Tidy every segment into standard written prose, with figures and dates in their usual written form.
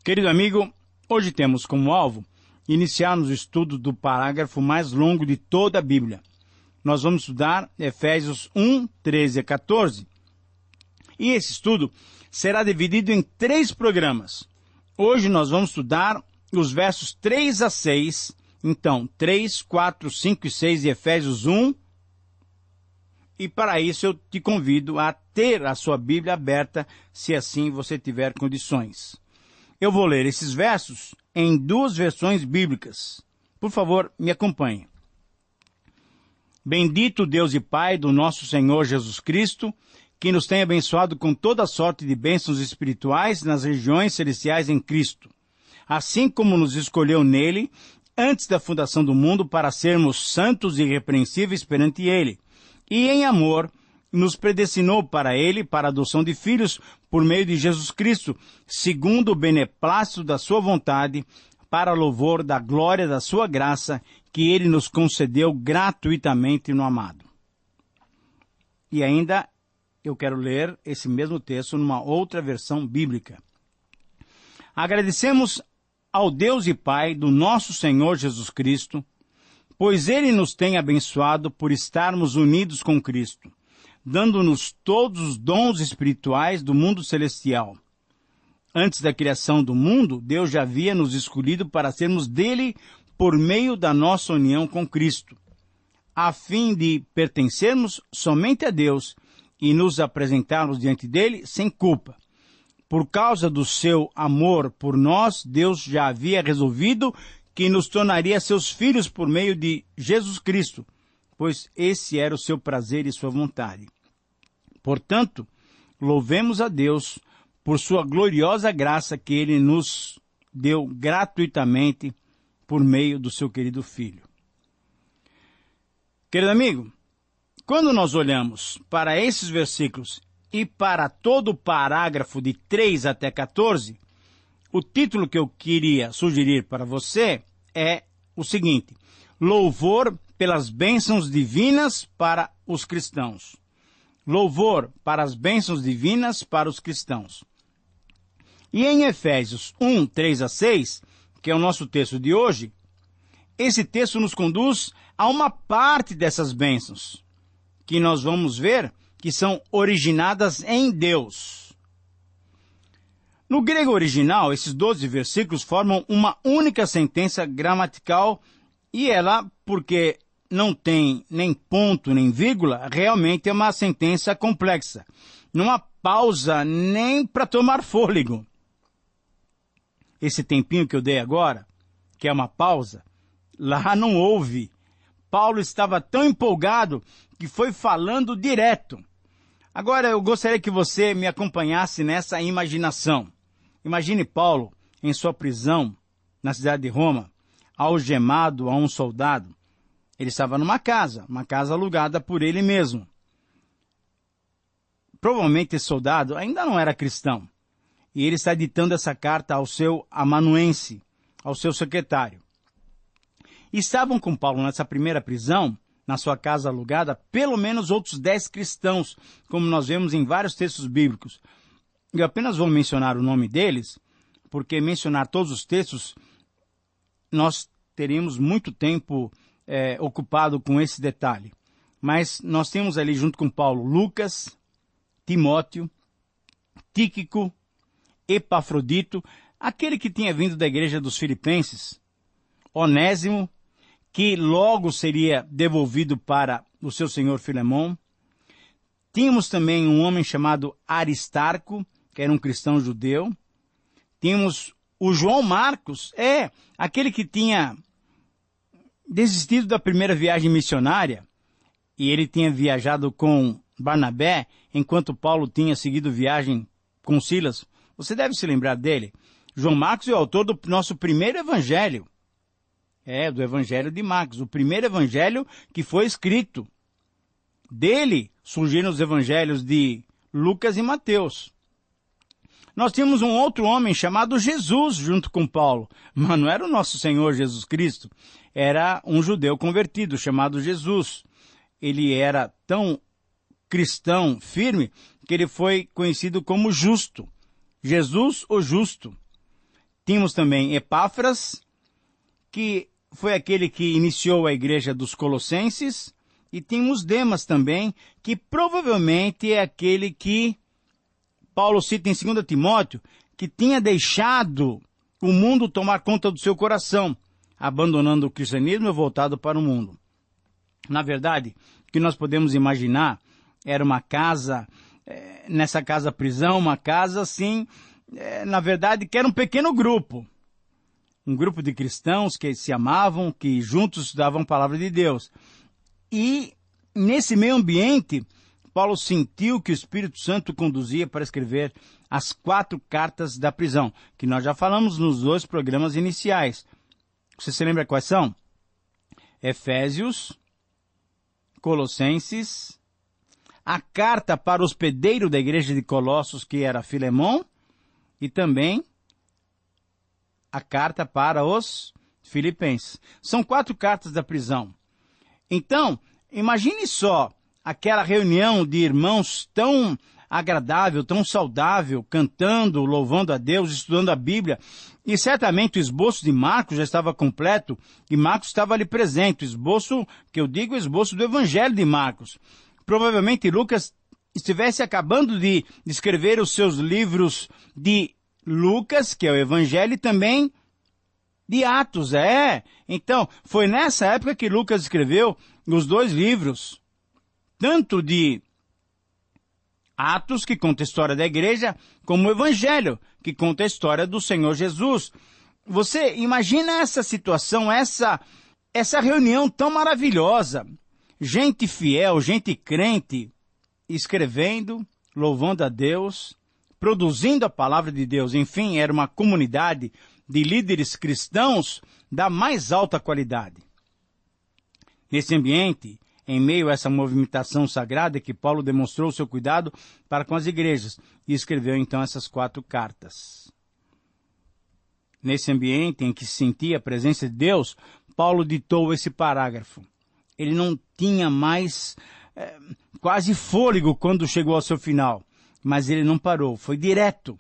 Querido amigo, hoje temos como alvo iniciarmos o estudo do parágrafo mais longo de toda a Bíblia. Nós vamos estudar Efésios 1, 13 a 14. E esse estudo será dividido em 3 programas. Hoje nós vamos estudar os versos 3 a 6. Então, 3, 4, 5 e 6 de Efésios 1. E para isso eu te convido a ter a sua Bíblia aberta, se assim você tiver condições. Eu vou ler esses versos em 2 versões bíblicas. Por favor, me acompanhe. Bendito Deus e Pai do nosso Senhor Jesus Cristo, que nos tem abençoado com toda sorte de bênçãos espirituais nas regiões celestiais em Cristo, assim como nos escolheu nele, antes da fundação do mundo, para sermos santos e irrepreensíveis perante ele, e em amor nos predestinou para ele, para a adoção de filhos, por meio de Jesus Cristo, segundo o beneplácito da sua vontade, para louvor da glória da sua graça, que ele nos concedeu gratuitamente no amado. E ainda eu quero ler esse mesmo texto numa outra versão bíblica. Agradecemos ao Deus e Pai do nosso Senhor Jesus Cristo, pois ele nos tem abençoado por estarmos unidos com Cristo, dando-nos todos os dons espirituais do mundo celestial. Antes da criação do mundo, Deus já havia nos escolhido para sermos dele por meio da nossa união com Cristo, a fim de pertencermos somente a Deus e nos apresentarmos diante dele sem culpa. Por causa do seu amor por nós, Deus já havia resolvido que nos tornaria seus filhos por meio de Jesus Cristo, pois esse era o seu prazer e sua vontade. Portanto, louvemos a Deus por sua gloriosa graça que ele nos deu gratuitamente por meio do seu querido Filho. Querido amigo, quando nós olhamos para esses versículos e para todo o parágrafo de 3 até 14, o título que eu queria sugerir para você é o seguinte: Louvor pelas bênçãos divinas para os cristãos. Louvor para as bênçãos divinas para os cristãos. E em Efésios 1, 3 a 6, que é o nosso texto de hoje, esse texto nos conduz a uma parte dessas bênçãos, que nós vamos ver que são originadas em Deus. No grego original, esses 12 versículos formam uma única sentença gramatical e ela, porque não tem nem ponto nem vírgula, realmente é uma sentença complexa. Não há pausa nem para tomar fôlego. Esse tempinho que eu dei agora, que é uma pausa, lá não houve. Paulo estava tão empolgado que foi falando direto. Agora eu gostaria que você me acompanhasse nessa imaginação. Imagine Paulo em sua prisão na cidade de Roma, algemado a um soldado. Ele estava numa casa alugada por ele mesmo. Provavelmente esse soldado ainda não era cristão. E ele está ditando essa carta ao seu amanuense, ao seu secretário. E estavam com Paulo nessa primeira prisão, na sua casa alugada, pelo menos outros 10 cristãos, como nós vemos em vários textos bíblicos. Eu apenas vou mencionar o nome deles, porque mencionar todos os textos, nós teríamos muito tempo ocupado com esse detalhe. Mas nós temos ali junto com Paulo Lucas, Timóteo, Tíquico, Epafrodito, aquele que tinha vindo da igreja dos Filipenses, Onésimo, que logo seria devolvido para o seu senhor Filemão. Tínhamos também um homem chamado Aristarco, que era um cristão judeu. Tínhamos o João Marcos, aquele que tinha desistido da primeira viagem missionária, e ele tinha viajado com Barnabé, enquanto Paulo tinha seguido viagem com Silas. Você deve se lembrar dele. João Marcos é o autor do nosso primeiro evangelho. Do evangelho de Marcos, o primeiro evangelho que foi escrito. Dele surgiram os evangelhos de Lucas e Mateus. Nós tínhamos um outro homem chamado Jesus junto com Paulo, mas não era o nosso Senhor Jesus Cristo, era um judeu convertido chamado Jesus. Ele era tão cristão firme que ele foi conhecido como Justo. Jesus o Justo. Tínhamos também Epáfras, que foi aquele que iniciou a igreja dos Colossenses, e tínhamos Demas também, que provavelmente é aquele que Paulo cita em 2 Timóteo, que tinha deixado o mundo tomar conta do seu coração, abandonando o cristianismo e voltado para o mundo. Na verdade, o que nós podemos imaginar era uma casa, nessa casa-prisão, uma casa assim, na verdade, que era um pequeno grupo. Um grupo de cristãos que se amavam, que juntos estudavam a palavra de Deus. E nesse meio ambiente, Paulo sentiu que o Espírito Santo conduzia para escrever as 4 cartas da prisão, que nós já falamos nos 2 programas iniciais. Você se lembra quais são? Efésios, Colossenses, a carta para o hospedeiro da igreja de Colossos, que era Filemão, e também a carta para os Filipenses. São 4 cartas da prisão. Então, imagine só aquela reunião de irmãos tão agradável, tão saudável, cantando, louvando a Deus, estudando a Bíblia. E certamente o esboço de Marcos já estava completo, e Marcos estava ali presente. O esboço, que eu digo, o esboço do Evangelho de Marcos. Provavelmente Lucas estivesse acabando de escrever os seus livros de Lucas, que é o Evangelho, e também de Atos, Então, foi nessa época que Lucas escreveu os 2 livros, tanto de Atos, que conta a história da igreja, como o Evangelho, que conta a história do Senhor Jesus. Você imagina essa situação, essa reunião tão maravilhosa. Gente fiel, gente crente, escrevendo, louvando a Deus, produzindo a palavra de Deus. Enfim, era uma comunidade de líderes cristãos da mais alta qualidade. Nesse ambiente, em meio a essa movimentação sagrada, que Paulo demonstrou seu cuidado para com as igrejas e escreveu então essas 4 cartas. Nesse ambiente em que se sentia a presença de Deus, Paulo ditou esse parágrafo. Ele não tinha mais quase fôlego quando chegou ao seu final, mas ele não parou, foi direto.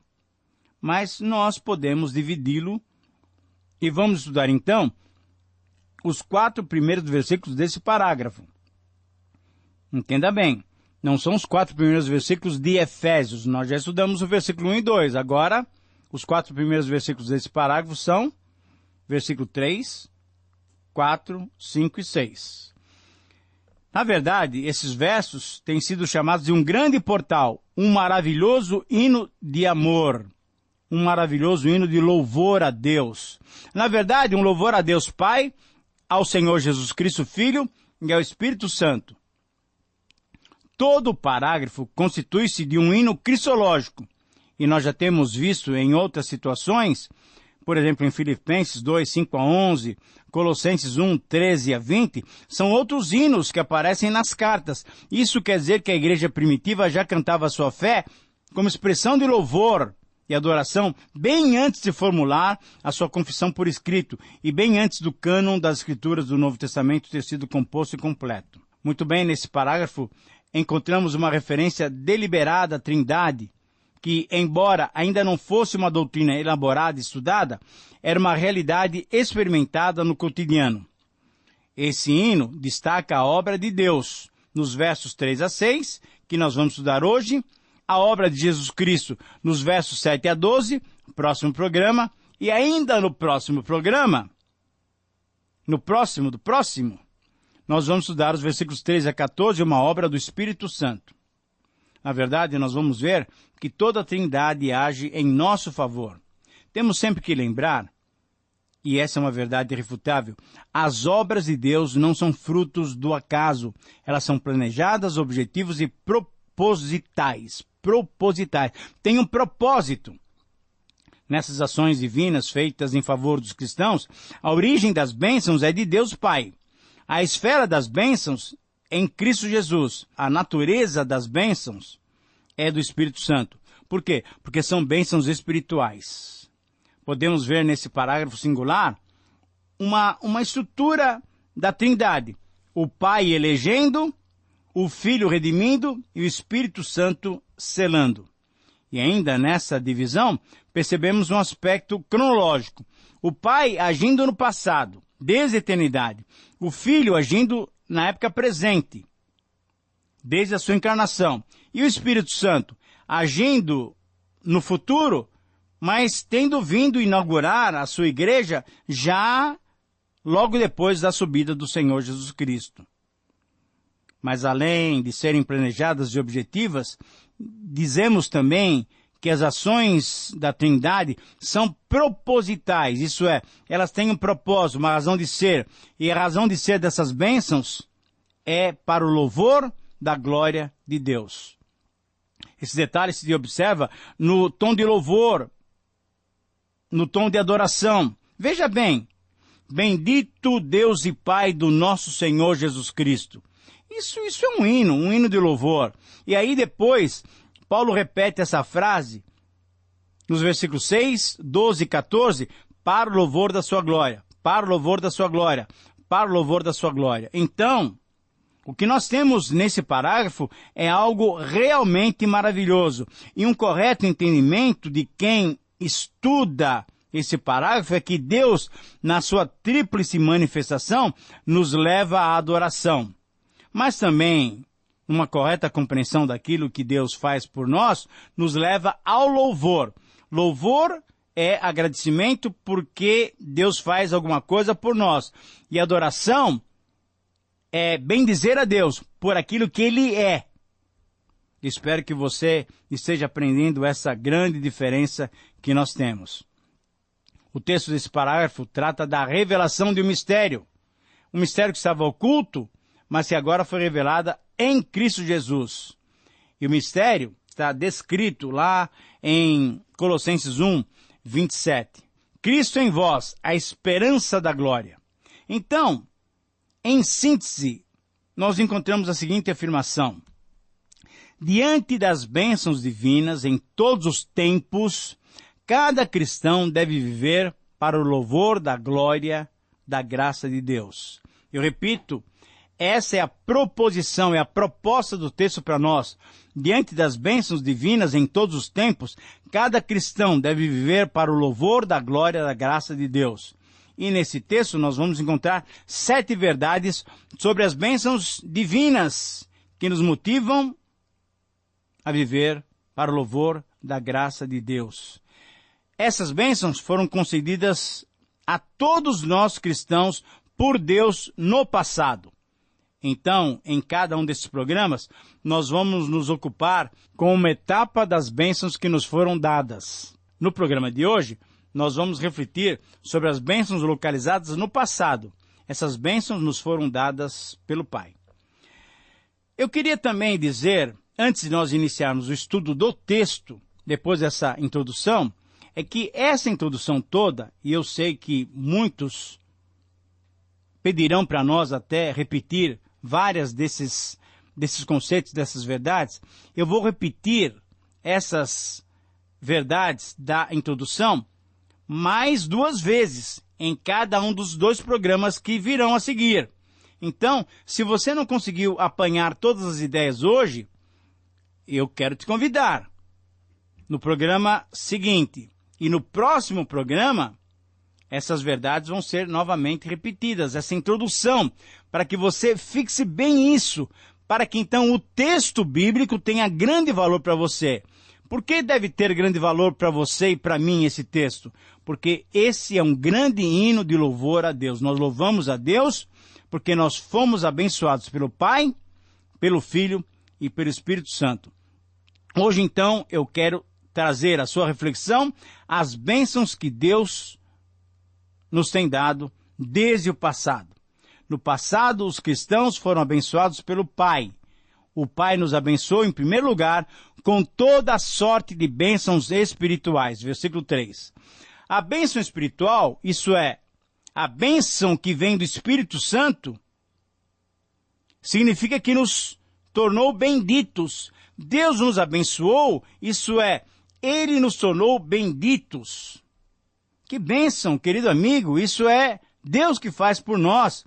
Mas nós podemos dividi-lo e vamos estudar então os 4 primeiros versículos desse parágrafo. Entenda bem, não são os 4 primeiros versículos de Efésios, nós já estudamos o versículo 1 e 2. Agora, os 4 primeiros versículos desse parágrafo são versículo 3, 4, 5 e 6. Na verdade, esses versos têm sido chamados de um grande portal, um maravilhoso hino de amor, um maravilhoso hino de louvor a Deus. Na verdade, um louvor a Deus Pai, ao Senhor Jesus Cristo Filho e ao Espírito Santo. Todo o parágrafo constitui-se de um hino cristológico, e nós já temos visto em outras situações, por exemplo, em Filipenses 2, 5 a 11, Colossenses 1, 13 a 20, são outros hinos que aparecem nas cartas. Isso quer dizer que a igreja primitiva já cantava a sua fé como expressão de louvor e adoração bem antes de formular a sua confissão por escrito e bem antes do cânon das escrituras do Novo Testamento ter sido composto e completo. Muito bem, nesse parágrafo encontramos uma referência deliberada à Trindade, que, embora ainda não fosse uma doutrina elaborada e estudada, era uma realidade experimentada no cotidiano. Esse hino destaca a obra de Deus, nos versos 3 a 6, que nós vamos estudar hoje, a obra de Jesus Cristo, nos versos 7 a 12, próximo programa, e ainda no próximo programa, nós vamos estudar os versículos 13 a 14, uma obra do Espírito Santo. Na verdade, nós vamos ver que toda a Trindade age em nosso favor. Temos sempre que lembrar, e essa é uma verdade irrefutável, as obras de Deus não são frutos do acaso. Elas são planejadas, objetivas e propositais. Tem um propósito. Nessas ações divinas feitas em favor dos cristãos, a origem das bênçãos é de Deus Pai. A esfera das bênçãos em Cristo Jesus. A natureza das bênçãos é do Espírito Santo. Por quê? Porque são bênçãos espirituais. Podemos ver nesse parágrafo singular uma estrutura da Trindade. O Pai elegendo, o Filho redimindo e o Espírito Santo selando. E ainda nessa divisão, percebemos um aspecto cronológico. O Pai agindo no passado, desde a eternidade. O Filho agindo na época presente, desde a sua encarnação. E o Espírito Santo agindo no futuro, mas tendo vindo inaugurar a sua igreja já logo depois da subida do Senhor Jesus Cristo. Mas além de serem planejadas e objetivas, dizemos também que as ações da Trindade são propositais, isso é, elas têm um propósito, uma razão de ser, e a razão de ser dessas bênçãos é para o louvor da glória de Deus. Esse detalhe se observa no tom de louvor, no tom de adoração. Veja bem, bendito Deus e Pai do nosso Senhor Jesus Cristo. Isso é um hino de louvor. E aí depois, Paulo repete essa frase nos versículos 6, 12 e 14, para o louvor da sua glória, para o louvor da sua glória, para o louvor da sua glória. Então, o que nós temos nesse parágrafo é algo realmente maravilhoso. E um correto entendimento de quem estuda esse parágrafo é que Deus, na sua tríplice manifestação, nos leva à adoração. Mas também, uma correta compreensão daquilo que Deus faz por nós, nos leva ao louvor. Louvor é agradecimento porque Deus faz alguma coisa por nós. E adoração é bendizer a Deus por aquilo que Ele é. Espero que você esteja aprendendo essa grande diferença que nós temos. O texto desse parágrafo trata da revelação de um mistério. Um mistério que estava oculto, mas que agora foi revelada em Cristo Jesus. E o mistério está descrito lá em Colossenses 1, 27. Cristo em vós, a esperança da glória. Então, em síntese, nós encontramos a seguinte afirmação. Diante das bênçãos divinas em todos os tempos, cada cristão deve viver para o louvor da glória, da graça de Deus. Eu repito, essa é a proposição, é a proposta do texto para nós. Diante das bênçãos divinas em todos os tempos, cada cristão deve viver para o louvor da glória, da graça de Deus. E nesse texto nós vamos encontrar 7 verdades sobre as bênçãos divinas que nos motivam a viver para o louvor da graça de Deus. Essas bênçãos foram concedidas a todos nós cristãos por Deus no passado. Então, em cada um desses programas, nós vamos nos ocupar com uma etapa das bênçãos que nos foram dadas. No programa de hoje, nós vamos refletir sobre as bênçãos localizadas no passado. Essas bênçãos nos foram dadas pelo Pai. Eu queria também dizer, antes de nós iniciarmos o estudo do texto, depois dessa introdução, é que essa introdução toda, e eu sei que muitos pedirão para nós até repetir várias desses conceitos, dessas verdades, eu vou repetir essas verdades da introdução mais 2 vezes em cada um dos 2 programas que virão a seguir. Então, se você não conseguiu apanhar todas as ideias hoje, eu quero te convidar no programa seguinte. E no próximo programa, essas verdades vão ser novamente repetidas, essa introdução, para que você fixe bem isso, para que então o texto bíblico tenha grande valor para você. Por que deve ter grande valor para você e para mim esse texto? Porque esse é um grande hino de louvor a Deus. Nós louvamos a Deus porque nós fomos abençoados pelo Pai, pelo Filho e pelo Espírito Santo. Hoje então eu quero trazer a sua reflexão as bênçãos que Deus nos tem dado desde o passado. No passado, os cristãos foram abençoados pelo Pai. O Pai nos abençoou, em primeiro lugar, com toda a sorte de bênçãos espirituais. Versículo 3. A bênção espiritual, isso é, a bênção que vem do Espírito Santo, significa que nos tornou benditos. Deus nos abençoou, isso é, Ele nos tornou benditos. Que bênção, querido amigo, isso é Deus que faz por nós.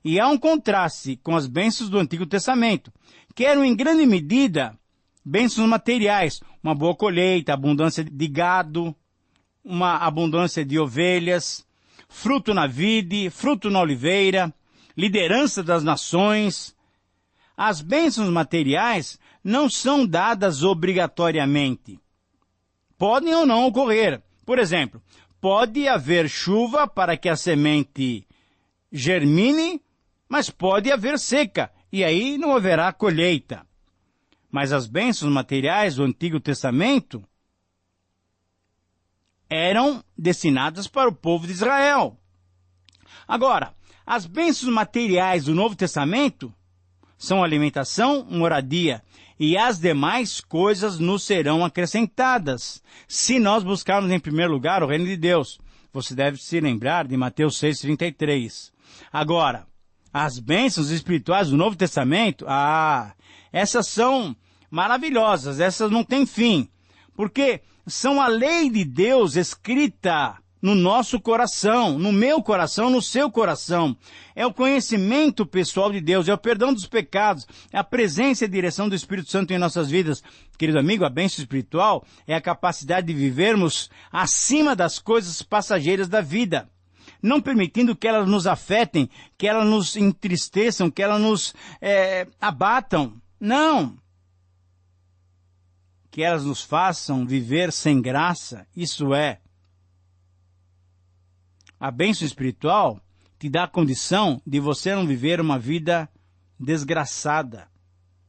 E há um contraste com as bênçãos do Antigo Testamento, que eram em grande medida bênçãos materiais, uma boa colheita, abundância de gado, uma abundância de ovelhas, fruto na vide, fruto na oliveira, liderança das nações. As bênçãos materiais não são dadas obrigatoriamente. Podem ou não ocorrer. Por exemplo, pode haver chuva para que a semente germine, mas pode haver seca, e aí não haverá colheita. Mas as bênçãos materiais do Antigo Testamento eram destinadas para o povo de Israel. Agora, as bênçãos materiais do Novo Testamento são alimentação, moradia, e as demais coisas nos serão acrescentadas, se nós buscarmos em primeiro lugar o reino de Deus. Você deve se lembrar de Mateus 6,33. Agora, as bênçãos espirituais do Novo Testamento, essas são maravilhosas, essas não têm fim, porque são a lei de Deus escrita no nosso coração, no meu coração, no seu coração. É o conhecimento pessoal de Deus, é o perdão dos pecados, é a presença e a direção do Espírito Santo em nossas vidas. Querido amigo, a bênção espiritual é a capacidade de vivermos acima das coisas passageiras da vida, não permitindo que elas nos afetem, que elas nos entristeçam, que elas nos abatam. Não! Que elas nos façam viver sem graça, isso é. A bênção espiritual te dá a condição de você não viver uma vida desgraçada.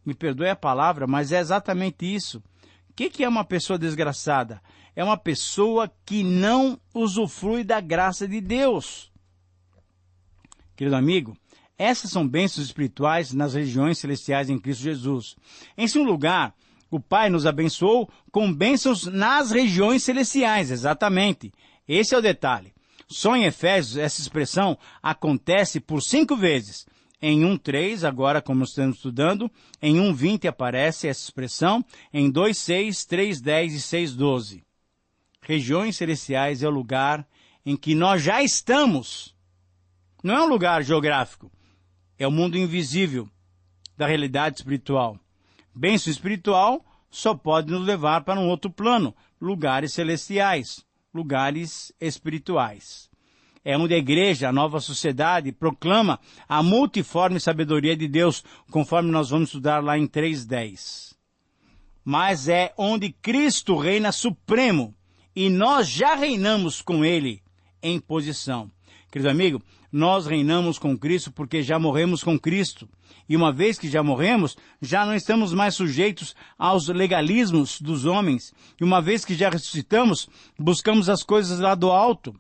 Me perdoe a palavra, mas é exatamente isso. O que é uma pessoa desgraçada? É uma pessoa que não usufrui da graça de Deus. Querido amigo, essas são bênçãos espirituais nas regiões celestiais em Cristo Jesus. Em segundo lugar, o Pai nos abençoou com bênçãos nas regiões celestiais, exatamente. Esse é o detalhe. Só em Efésios essa expressão acontece por 5 vezes. Em 1:3, agora como estamos estudando, em 1:20 aparece essa expressão, em 2:6, 3:10 e 6:12. Regiões celestiais é o lugar em que nós já estamos. Não é um lugar geográfico, é o mundo invisível da realidade espiritual. Bênção espiritual só pode nos levar para um outro plano, lugares celestiais, lugares espirituais. É onde a igreja, a nova sociedade, proclama a multiforme sabedoria de Deus, conforme nós vamos estudar lá em 3:10. Mas é onde Cristo reina supremo, e nós já reinamos com Ele em posição. Querido amigo, nós reinamos com Cristo porque já morremos com Cristo. E uma vez que já morremos, já não estamos mais sujeitos aos legalismos dos homens. E uma vez que já ressuscitamos, buscamos as coisas lá do alto.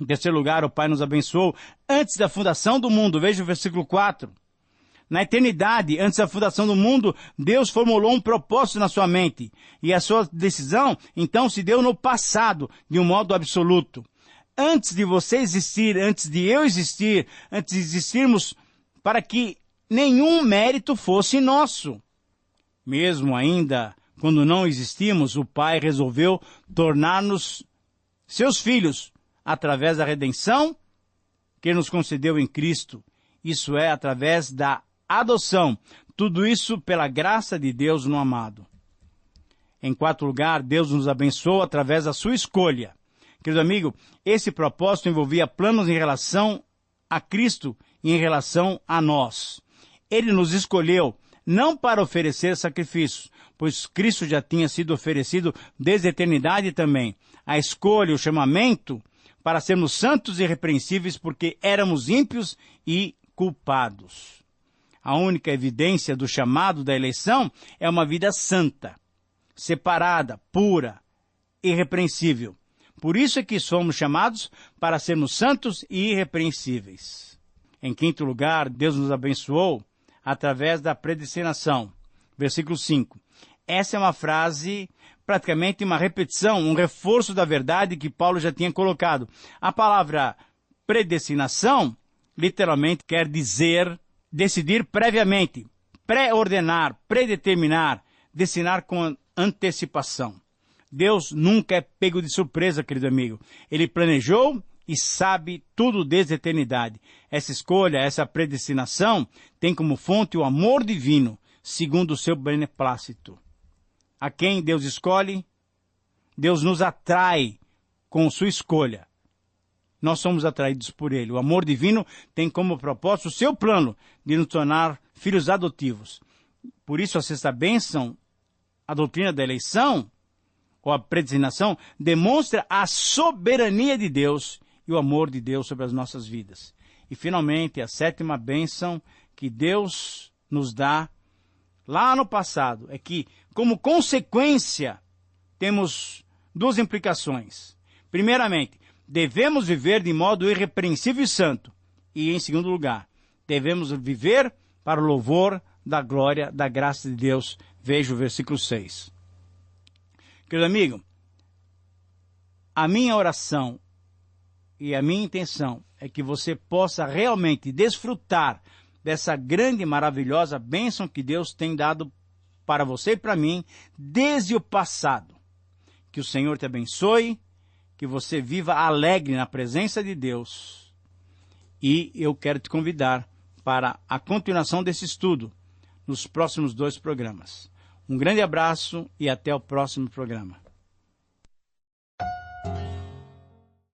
Em terceiro lugar, o Pai nos abençoou antes da fundação do mundo. Veja o versículo 4. Na eternidade, antes da fundação do mundo, Deus formulou um propósito na sua mente. E a sua decisão, então, se deu no passado, de um modo absoluto. Antes de você existir, antes de eu existir, antes de existirmos, para que nenhum mérito fosse nosso. Mesmo ainda quando não existimos, o Pai resolveu tornar-nos seus filhos através da redenção que nos concedeu em Cristo. Isso é, através da adoção. Tudo isso pela graça de Deus no amado. Em quarto lugar, Deus nos abençoou através da sua escolha. Querido amigo, esse propósito envolvia planos em relação a Cristo e em relação a nós. Ele nos escolheu não para oferecer sacrifícios, pois Cristo já tinha sido oferecido desde a eternidade também. A escolha, o chamamento para sermos santos e irrepreensíveis porque éramos ímpios e culpados. A única evidência do chamado da eleição é uma vida santa, separada, pura, irrepreensível. Por isso é que somos chamados para sermos santos e irrepreensíveis. Em quinto lugar, Deus nos abençoou através da predestinação. Versículo 5. Essa é uma frase, praticamente uma repetição, um reforço da verdade que Paulo já tinha colocado. A palavra predestinação, literalmente, quer dizer decidir previamente, pré-ordenar, predeterminar, destinar com antecipação. Deus nunca é pego de surpresa, querido amigo. Ele planejou e sabe tudo desde a eternidade. Essa escolha, essa predestinação, tem como fonte o amor divino, segundo o seu beneplácito. a quem Deus escolhe, Deus nos atrai com sua escolha. Nós somos atraídos por Ele. O amor divino tem como propósito o seu plano de nos tornar filhos adotivos. Por isso, a sexta bênção, a doutrina da eleição, ou a predestinação, demonstra a soberania de Deus e o amor de Deus sobre as nossas vidas. E, finalmente, a sétima bênção que Deus nos dá lá no passado é que, como consequência, temos duas implicações. Primeiramente, devemos viver de modo irrepreensível e santo. E, em segundo lugar, devemos viver para o louvor da glória, da graça de Deus. Veja o versículo 6. Querido amigo, a minha oração e a minha intenção é que você possa realmente desfrutar dessa grande e maravilhosa bênção que Deus tem dado para você e para mim desde o passado. Que o Senhor te abençoe, que você viva alegre na presença de Deus. E eu quero te convidar para a continuação desse estudo nos próximos 2 programas. Um grande abraço e até o próximo programa.